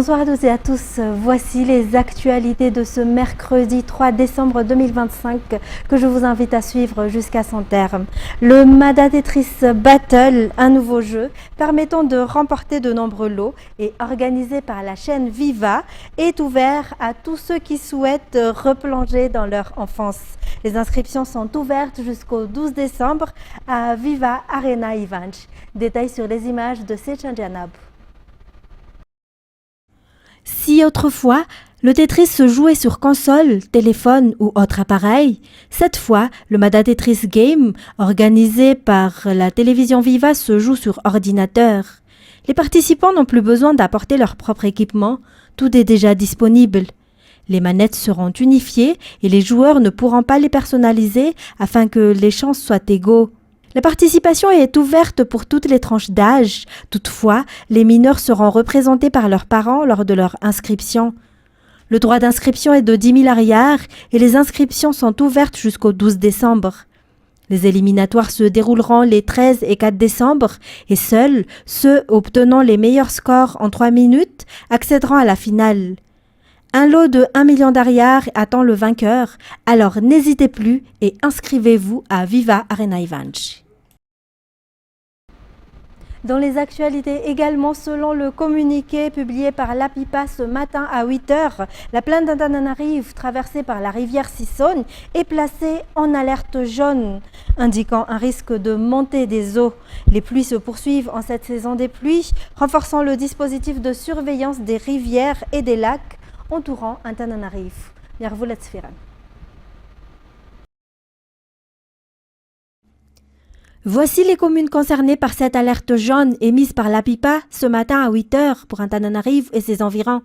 Bonsoir à tous et à tous, voici les actualités de ce mercredi 3 décembre 2025 que je vous invite à suivre jusqu'à son terme. Le Mada Tetris Battle, un nouveau jeu permettant de remporter de nombreux lots et organisé par la chaîne Viva, est ouvert à tous ceux qui souhaitent replonger dans leur enfance. Les inscriptions sont ouvertes jusqu'au 12 décembre à Viva Arena Events. Détails sur les images de Sechanjanab. Si autrefois, le Tetris se jouait sur console, téléphone ou autre appareil, cette fois, le Mada Tetris Game, organisé par la télévision Viva, se joue sur ordinateur. Les participants n'ont plus besoin d'apporter leur propre équipement, tout est déjà disponible. Les manettes seront unifiées et les joueurs ne pourront pas les personnaliser afin que les chances soient égaux. La participation est ouverte pour toutes les tranches d'âge. Toutefois, les mineurs seront représentés par leurs parents lors de leur inscription. Le droit d'inscription est de 10 000 arrières et les inscriptions sont ouvertes jusqu'au 12 décembre. Les éliminatoires se dérouleront les 13 et 4 décembre et seuls ceux obtenant les meilleurs scores en 3 minutes accéderont à la finale. Un lot de 1 million d'ariars attend le vainqueur, alors n'hésitez plus et inscrivez-vous à Viva Arena Events. Dans les actualités également, selon le communiqué publié par l'APIPA ce matin à 8h, la plaine d'Antananarive traversée par la rivière Sissogne est placée en alerte jaune, indiquant un risque de montée des eaux. Les pluies se poursuivent en cette saison des pluies, renforçant le dispositif de surveillance des rivières et des lacs entourant Antananarive. Voici les communes concernées par cette alerte jaune émise par l'APIPA ce matin à 8h pour Antananarive et ses environs.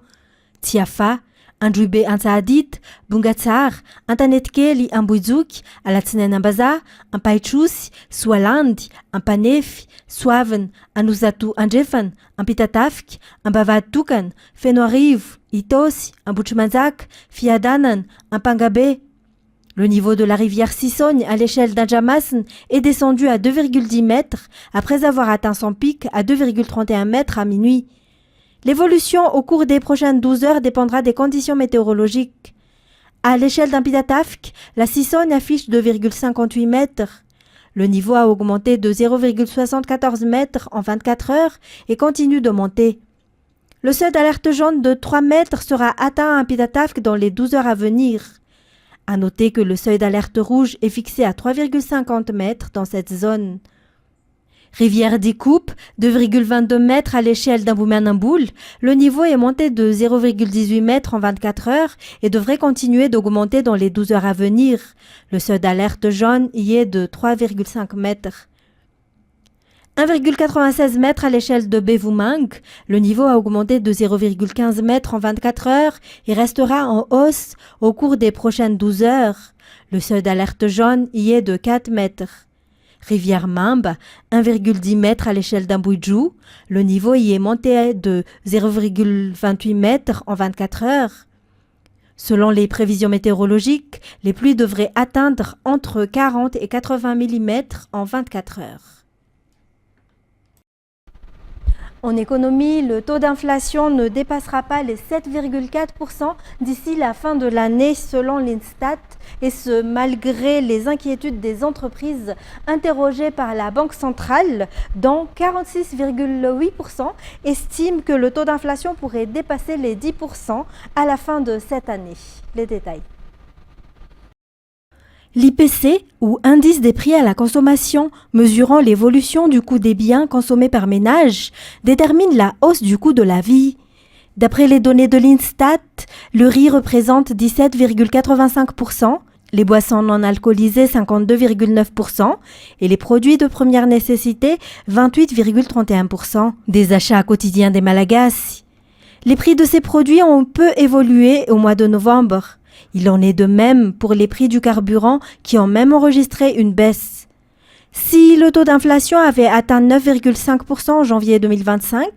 Tiafa, Andjube Ansaadit, Bungatsar, Antanetkeli Ambuizuk, Alatsnenambaza, Ampaichus, Swaland, Ampanef, Suaven, Anusatu Anjefan, Ampitatafk, Ambavatukan, Fenoarive, Itos, Ambuchmanzak, Fiadanan, Ampangabe. Le niveau de la rivière Sissogne à l'échelle d'Anjamasn est descendu à 2,10 mètres après avoir atteint son pic à 2,31 mètres à minuit. L'évolution au cours des prochaines 12 heures dépendra des conditions météorologiques. À l'échelle d'Ampitatafk, la Sissogne affiche 2,58 mètres. Le niveau a augmenté de 0,74 mètres en 24 heures et continue de monter. Le seuil d'alerte jaune de 3 mètres sera atteint à Ampitatafk dans les 12 heures à venir. À noter que le seuil d'alerte rouge est fixé à 3,50 mètres dans cette zone. Rivière d'Ikoup, 2,22 mètres à l'échelle d'Amboumanamboul, le niveau est monté de 0,18 mètres en 24 heures et devrait continuer d'augmenter dans les 12 heures à venir. Le seuil d'alerte jaune y est de 3,5 mètres. 1,96 mètres à l'échelle de Bevumang, le niveau a augmenté de 0,15 mètres en 24 heures et restera en hausse au cours des prochaines 12 heures. Le seuil d'alerte jaune y est de 4 mètres. Rivière Mambe, 1,10 mètres à l'échelle d'Ambouidjou, le niveau y est monté de 0,28 mètres en 24 heures. Selon les prévisions météorologiques, les pluies devraient atteindre entre 40 et 80 mm en 24 heures. En économie, le taux d'inflation ne dépassera pas les 7,4% d'ici la fin de l'année selon l'Instat, et ce malgré les inquiétudes des entreprises interrogées par la Banque centrale, dont 46,8% estiment que le taux d'inflation pourrait dépasser les 10% à la fin de cette année. Les détails. L'IPC, ou indice des prix à la consommation, mesurant l'évolution du coût des biens consommés par ménage, détermine la hausse du coût de la vie. D'après les données de l'Instat, le riz représente 17,85%, les boissons non alcoolisées 52,9% et les produits de première nécessité 28,31% des achats quotidiens des Malagasy. Les prix de ces produits ont peu évolué au mois de novembre. Il en est de même pour les prix du carburant qui ont même enregistré une baisse. Si le taux d'inflation avait atteint 9,5% en janvier 2025,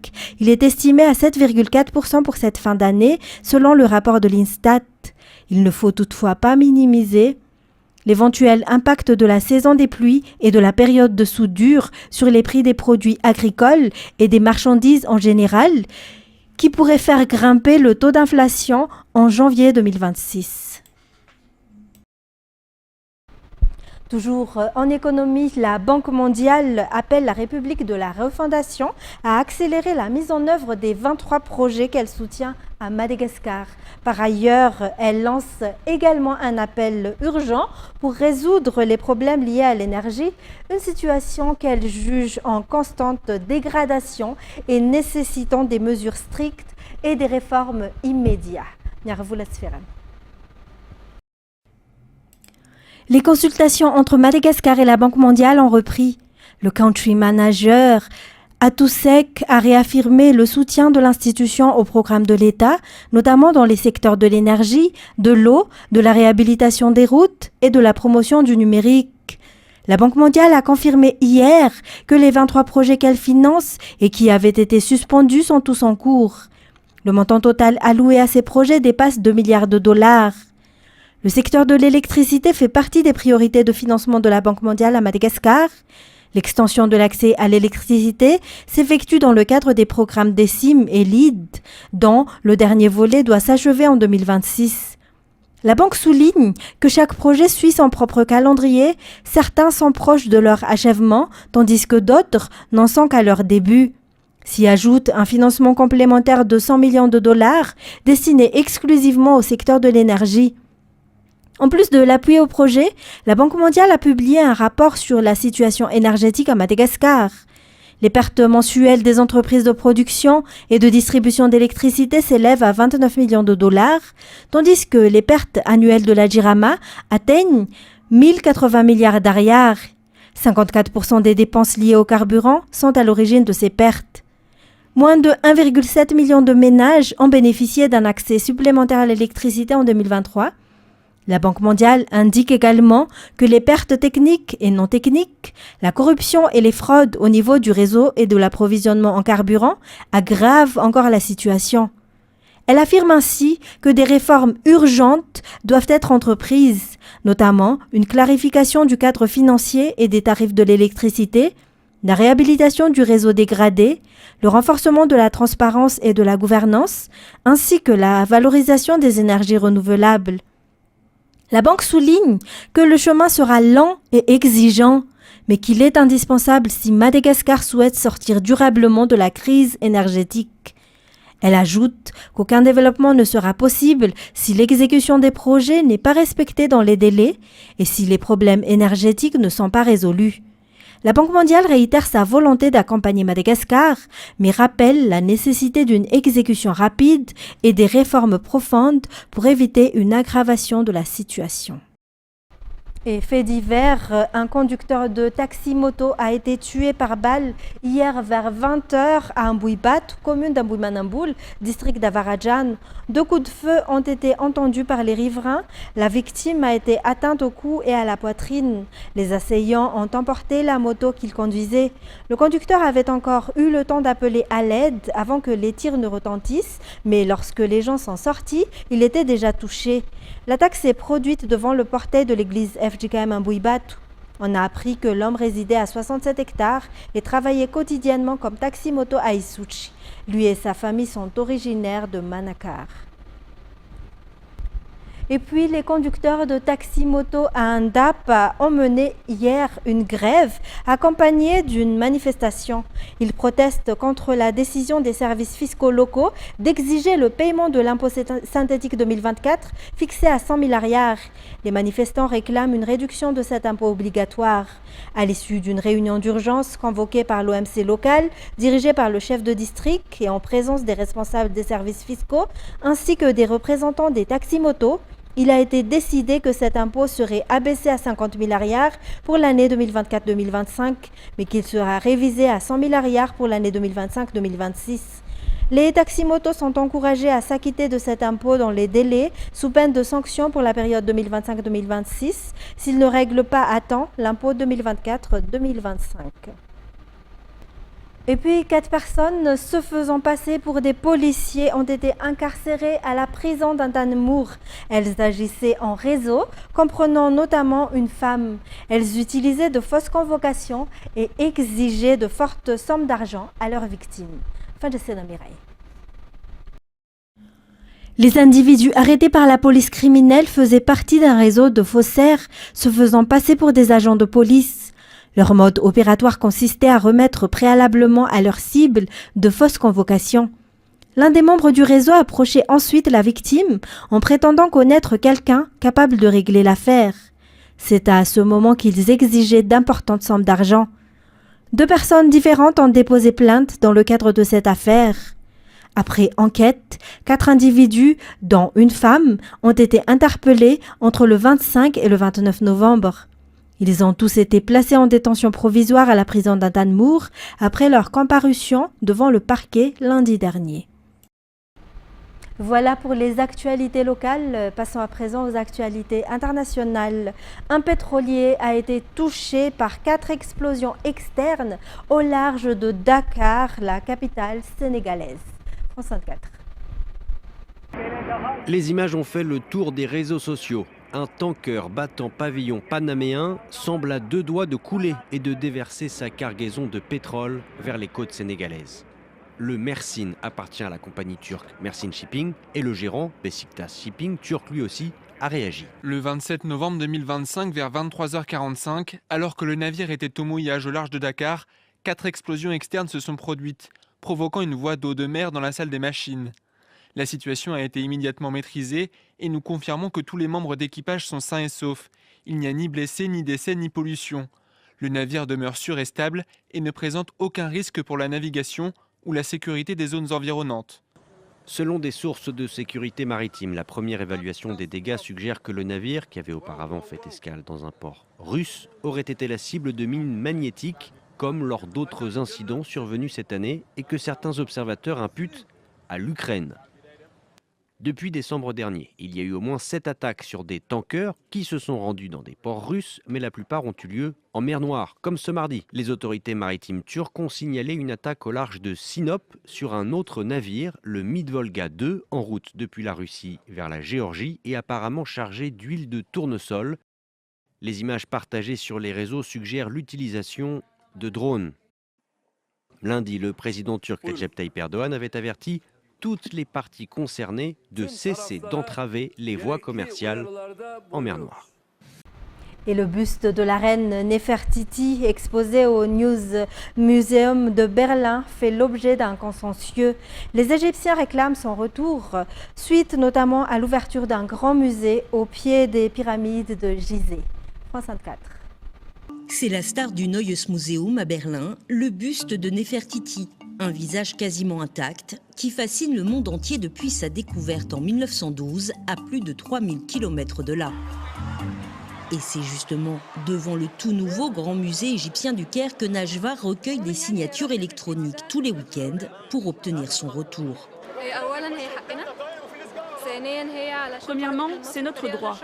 il est estimé à 7,4% pour cette fin d'année, selon le rapport de l'Instat. Il ne faut toutefois pas minimiser l'éventuel impact de la saison des pluies et de la période de soudure sur les prix des produits agricoles et des marchandises en général, qui pourrait faire grimper le taux d'inflation en janvier 2026. Toujours en économie, la Banque mondiale appelle la République de la refondation à accélérer la mise en œuvre des 23 projets qu'elle soutient à Madagascar. Par ailleurs, elle lance également un appel urgent pour résoudre les problèmes liés à l'énergie, une situation qu'elle juge en constante dégradation et nécessitant des mesures strictes et des réformes immédiates. Les consultations entre Madagascar et la Banque mondiale ont repris. Le country manager Atusek a réaffirmé le soutien de l'institution au programme de l'État, notamment dans les secteurs de l'énergie, de l'eau, de la réhabilitation des routes et de la promotion du numérique. La Banque mondiale a confirmé hier que les 23 projets qu'elle finance et qui avaient été suspendus sont tous en cours. Le montant total alloué à ces projets dépasse 2 milliards de dollars. Le secteur de l'électricité fait partie des priorités de financement de la Banque mondiale à Madagascar. L'extension de l'accès à l'électricité s'effectue dans le cadre des programmes DECIM et LEAD, dont le dernier volet doit s'achever en 2026. La Banque souligne que chaque projet suit son propre calendrier, certains sont proches de leur achèvement, tandis que d'autres n'en sont qu'à leur début. S'y ajoute un financement complémentaire de 100 millions de dollars destiné exclusivement au secteur de l'énergie. En plus de l'appui au projet, la Banque mondiale a publié un rapport sur la situation énergétique à Madagascar. Les pertes mensuelles des entreprises de production et de distribution d'électricité s'élèvent à 29 millions de dollars, tandis que les pertes annuelles de la Jirama atteignent 1080 milliards d'ariars. 54% des dépenses liées au carburant sont à l'origine de ces pertes. Moins de 1,7 million de ménages ont bénéficié d'un accès supplémentaire à l'électricité en 2023. La Banque mondiale indique également que les pertes techniques et non techniques, la corruption et les fraudes au niveau du réseau et de l'approvisionnement en carburant aggravent encore la situation. Elle affirme ainsi que des réformes urgentes doivent être entreprises, notamment une clarification du cadre financier et des tarifs de l'électricité, la réhabilitation du réseau dégradé, le renforcement de la transparence et de la gouvernance, ainsi que la valorisation des énergies renouvelables. La Banque souligne que le chemin sera lent et exigeant, mais qu'il est indispensable si Madagascar souhaite sortir durablement de la crise énergétique. Elle ajoute qu'aucun développement ne sera possible si l'exécution des projets n'est pas respectée dans les délais et si les problèmes énergétiques ne sont pas résolus. La Banque mondiale réitère sa volonté d'accompagner Madagascar, mais rappelle la nécessité d'une exécution rapide et des réformes profondes pour éviter une aggravation de la situation. Et fait divers, un conducteur de taxi-moto a été tué par balle hier vers 20h à Ambouibat, commune d'Ambouimanamboul, district d'Avarajan. 2 coups de feu ont été entendus par les riverains. La victime a été atteinte au cou et à la poitrine. Les assaillants ont emporté la moto qu'il conduisait. Le conducteur avait encore eu le temps d'appeler à l'aide avant que les tirs ne retentissent, mais lorsque les gens sont sortis, il était déjà touché. L'attaque s'est produite devant le portail de l'église FJKM Ambouibat. On a appris que l'homme résidait à 67 hectares et travaillait quotidiennement comme taxi-moto à Issouchi. Lui et sa famille sont originaires de Manakar. Et puis, les conducteurs de taxi-moto à Andap ont mené hier une grève accompagnée d'une manifestation. Ils protestent contre la décision des services fiscaux locaux d'exiger le paiement de l'impôt synthétique 2024 fixé à 100 000 ariars. Les manifestants réclament une réduction de cet impôt obligatoire. À l'issue d'une réunion d'urgence convoquée par l'OMC local, dirigée par le chef de district et en présence des responsables des services fiscaux, ainsi que des représentants des taxi-motos, il a été décidé que cet impôt serait abaissé à 50 000 ariars pour l'année 2024-2025, mais qu'il sera révisé à 100 000 ariars pour l'année 2025-2026. Les taximotos sont encouragés à s'acquitter de cet impôt dans les délais, sous peine de sanctions pour la période 2025-2026, s'ils ne règlent pas à temps l'impôt 2024-2025. Et puis, 4 personnes se faisant passer pour des policiers ont été incarcérées à la prison d'Antanmour. Elles agissaient en réseau, comprenant notamment une femme. Elles utilisaient de fausses convocations et exigeaient de fortes sommes d'argent à leurs victimes. Fin de scène, Mireille. Les individus arrêtés par la police criminelle faisaient partie d'un réseau de faussaires se faisant passer pour des agents de police. Leur mode opératoire consistait à remettre préalablement à leur cible de fausses convocations. L'un des membres du réseau approchait ensuite la victime en prétendant connaître quelqu'un capable de régler l'affaire. C'est à ce moment qu'ils exigeaient d'importantes sommes d'argent. 2 personnes différentes ont déposé plainte dans le cadre de cette affaire. Après enquête, 4 individus, dont une femme, ont été interpellés entre le 25 et le 29 novembre. Ils ont tous été placés en détention provisoire à la prison d'Antanmour après leur comparution devant le parquet lundi dernier. Voilà pour les actualités locales. Passons à présent aux actualités internationales. Un pétrolier a été touché par 4 explosions externes au large de Dakar, la capitale sénégalaise. France 24. Les images ont fait le tour des réseaux sociaux. Un tanker battant pavillon panaméen semble à 2 doigts de couler et de déverser sa cargaison de pétrole vers les côtes sénégalaises. Le Mersin appartient à la compagnie turque Mersin Shipping et le gérant, Besiktas Shipping, turc lui aussi, a réagi. Le 27 novembre 2025 vers 23h45, alors que le navire était au mouillage au large de Dakar, 4 explosions externes se sont produites, provoquant une voie d'eau de mer dans la salle des machines. La situation a été immédiatement maîtrisée et nous confirmons que tous les membres d'équipage sont sains et saufs. Il n'y a ni blessés, ni décès, ni pollution. Le navire demeure sûr et stable et ne présente aucun risque pour la navigation ou la sécurité des zones environnantes. Selon des sources de sécurité maritime, la première évaluation des dégâts suggère que le navire, qui avait auparavant fait escale dans un port russe, aurait été la cible de mines magnétiques, comme lors d'autres incidents survenus cette année et que certains observateurs imputent à l'Ukraine. Depuis décembre dernier, il y a eu au moins 7 attaques sur des tankers qui se sont rendus dans des ports russes, mais la plupart ont eu lieu en mer Noire, comme ce mardi. Les autorités maritimes turques ont signalé une attaque au large de Sinop sur un autre navire, le Midvolga 2, en route depuis la Russie vers la Géorgie et apparemment chargé d'huile de tournesol. Les images partagées sur les réseaux suggèrent l'utilisation de drones. Lundi, le président turc Recep Tayyip Erdogan avait averti toutes les parties concernées de cesser d'entraver les voies commerciales en mer Noire. Et le buste de la reine Nefertiti, exposé au News Museum de Berlin, fait l'objet d'un consensus. Les Égyptiens réclament son retour, suite notamment à l'ouverture d'un grand musée au pied des pyramides de Gizeh. France 24. C'est la star du Neues Museum à Berlin, le buste de Nefertiti. Un visage quasiment intact qui fascine le monde entier depuis sa découverte en 1912 à plus de 3000 km de là. Et c'est justement devant le tout nouveau Grand Musée égyptien du Caire que Najwa recueille des signatures électroniques tous les week-ends pour obtenir son retour. Premièrement, c'est notre droit.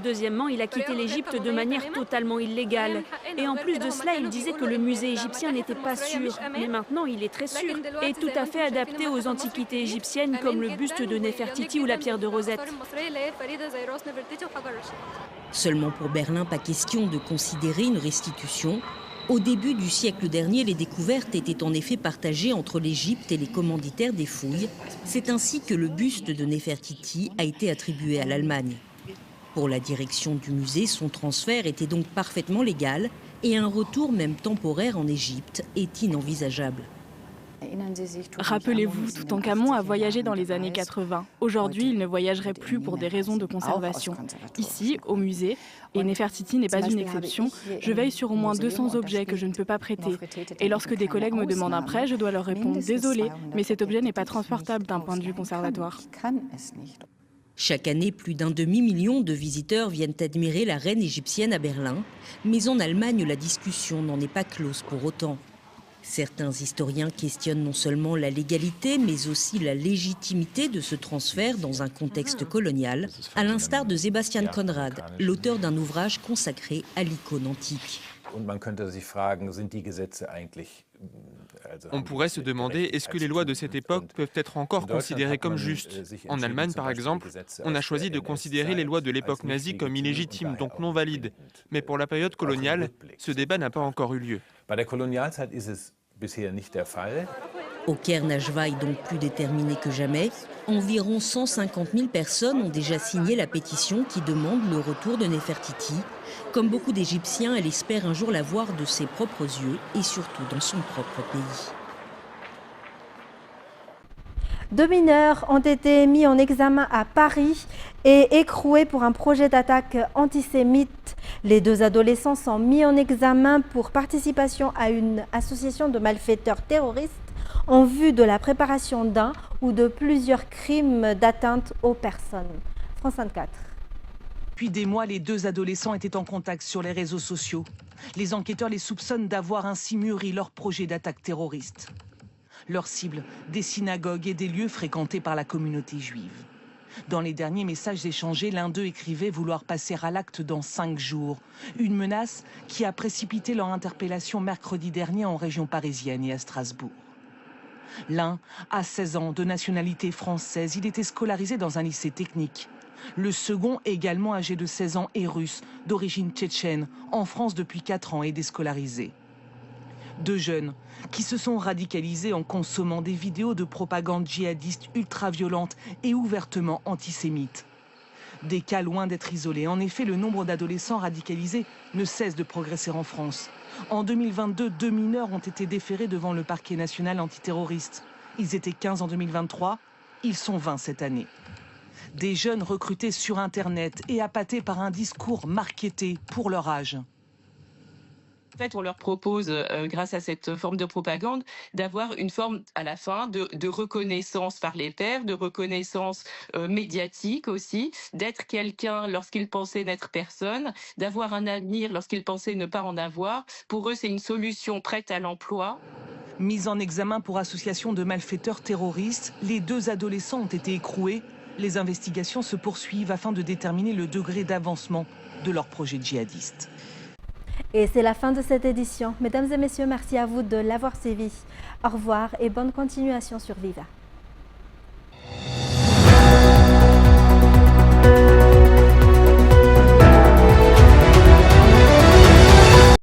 Deuxièmement, il a quitté l'Égypte de manière totalement illégale. Et en plus de cela, il disait que le musée égyptien n'était pas sûr. Mais maintenant, il est très sûr et tout à fait adapté aux antiquités égyptiennes comme le buste de Nefertiti ou la pierre de Rosette. Seulement pour Berlin, pas question de considérer une restitution. Au début du siècle dernier, les découvertes étaient en effet partagées entre l'Égypte et les commanditaires des fouilles. C'est ainsi que le buste de Nefertiti a été attribué à l'Allemagne. Pour la direction du musée, son transfert était donc parfaitement légal et un retour, même temporaire, en Égypte est inenvisageable. Rappelez-vous, Toutankhamon a voyagé dans les années 80. Aujourd'hui, il ne voyagerait plus pour des raisons de conservation. Ici, au musée, et Nefertiti n'est pas une exception, je veille sur au moins 200 objets que je ne peux pas prêter. Et lorsque des collègues me demandent un prêt, je dois leur répondre « Désolé, mais cet objet n'est pas transportable d'un point de vue conservatoire ». Chaque année, plus d'1 demi-million de visiteurs viennent admirer la reine égyptienne à Berlin. Mais en Allemagne, la discussion n'en est pas close pour autant. Certains historiens questionnent non seulement la légalité, mais aussi la légitimité de ce transfert dans un contexte colonial, à l'instar de Sebastian Conrad, l'auteur d'un ouvrage consacré à l'icône antique. On pourrait se demander, est-ce que les lois de cette époque peuvent être encore considérées comme justes? En Allemagne, par exemple, on a choisi de considérer les lois de l'époque nazie comme illégitimes, donc non valides. Mais pour la période coloniale, ce débat n'a pas encore eu lieu. Au Caire, Najwa est donc plus déterminée que jamais. Environ 150 000 personnes ont déjà signé la pétition qui demande le retour de Néfertiti. Comme beaucoup d'Égyptiens, elle espère un jour la voir de ses propres yeux et surtout dans son propre pays. 2 mineurs ont été mis en examen à Paris et écroués pour un projet d'attaque antisémite. Les 2 adolescents sont mis en examen pour participation à une association de malfaiteurs terroristes en vue de la préparation d'un ou de plusieurs crimes d'atteinte aux personnes. France 24. Depuis des mois, les 2 adolescents étaient en contact sur les réseaux sociaux. Les enquêteurs les soupçonnent d'avoir ainsi mûri leur projet d'attaque terroriste. Leur cible, des synagogues et des lieux fréquentés par la communauté juive. Dans les derniers messages échangés, l'un d'eux écrivait vouloir passer à l'acte dans 5 jours. Une menace qui a précipité leur interpellation mercredi dernier en région parisienne et à Strasbourg. L'un a 16 ans, de nationalité française. Il était scolarisé dans un lycée technique. Le second, également âgé de 16 ans, est russe, d'origine tchétchène, en France depuis 4 ans et déscolarisé. 2 jeunes qui se sont radicalisés en consommant des vidéos de propagande djihadiste ultra-violente et ouvertement antisémite. Des cas loin d'être isolés. En effet, le nombre d'adolescents radicalisés ne cesse de progresser en France. En 2022, 2 mineurs ont été déférés devant le parquet national antiterroriste. Ils étaient 15 en 2023, ils sont 20 cette année. Des jeunes recrutés sur Internet et appâtés par un discours marketé pour leur âge. En fait, on leur propose, grâce à cette forme de propagande, d'avoir une forme à la fin de reconnaissance par les pairs, de reconnaissance médiatique aussi, d'être quelqu'un lorsqu'ils pensaient n'être personne, d'avoir un avenir lorsqu'ils pensaient ne pas en avoir. Pour eux, c'est une solution prête à l'emploi. Mis en examen pour association de malfaiteurs terroristes, les 2 adolescents ont été écroués. Les investigations se poursuivent afin de déterminer le degré d'avancement de leur projet djihadiste. Et c'est la fin de cette édition. Mesdames et messieurs, merci à vous de l'avoir suivi. Au revoir et bonne continuation sur Viva.